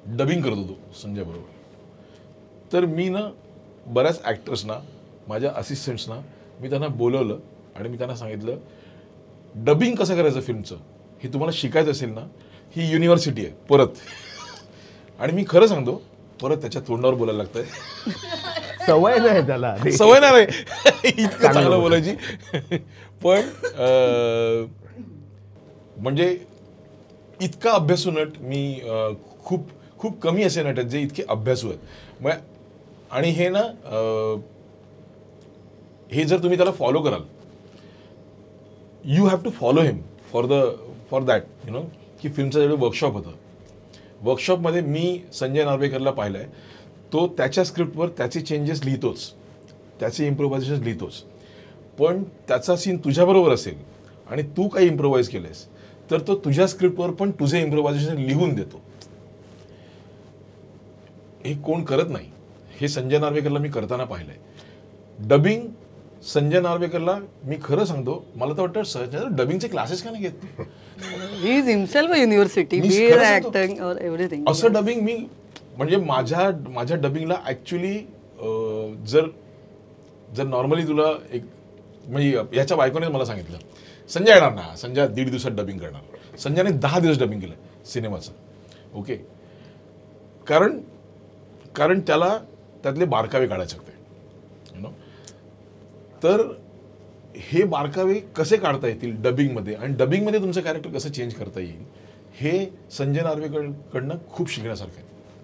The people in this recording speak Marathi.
डबिंग करत होतो संजय बरोबर. तर मी ना बऱ्याच ॲक्टर्सना, माझ्या असिस्टंट्सना मी त्यांना बोलवलं आणि मी त्यांना सांगितलं डबिंग कसं करायचं फिल्मचं हे तुम्हाला शिकायचं असेल ना, ही युनिव्हर्सिटी आहे परत. आणि मी खरं सांगतो परत त्याच्या तोंडावर बोलायला लागतंय. सवय नाही त्याला, सवय नाही इतकं चांगलं बोलायची. पण म्हणजे इतका अभ्यासू नट मी खूप खूप कमी असे नट आहेत जे इतके अभ्यासू आहेत. मग आणि हे ना हे जर तुम्ही त्याला फॉलो कराल, you have to follow him for that की फिल्मचं जेवढं वर्कशॉप होतं, वर्कशॉपमध्ये मी संजय नार्वेकरला पाहिलं आहे, तो त्याच्या स्क्रिप्टवर त्याचे चेंजेस लिहितोच, त्याचे इम्प्रोव्हायझेशन लिहितोच. पण त्याचा सीन तुझ्याबरोबर असेल आणि तू काही इम्प्रोव्हाइज केलंयस तर तो तुझ्या स्क्रिप्टवर पण तुझे इम्प्रोव्हायझेशन लिहून देतो. हे कोण करत नाही. हे संजय नार्वेकरला मी करताना पाहिलंय. डबिंग संजय नार्वेकरला मी खरं सांगतो, मला तर वाटतं संजय डबिंगचे क्लासेस का नाही घेत. He is himself a university, be is acting और एव्हरीथिंग. असं डबिंग मी म्हणजे माझ्या डबिंगला ॲक्च्युली जर नॉर्मली तुला एक म्हणजे याच्या बायकोने मला सांगितलं संजय येणार ना, संजय 1.5 दिवसात डबिंग करणार. संजयने 10 दिवस डबिंग केलं सिनेमाचं. ओके, कारण त्याला त्यातले बारकावे काढायचे होते. तर हे बारकावे कसे काढता येतील डबिंगमध्ये आणि डबिंगमध्ये तुमचं कॅरेक्टर कसं चेंज करता येईल हे संजय नार्वेकरकडनं खूप शिकण्यासारखं आहे.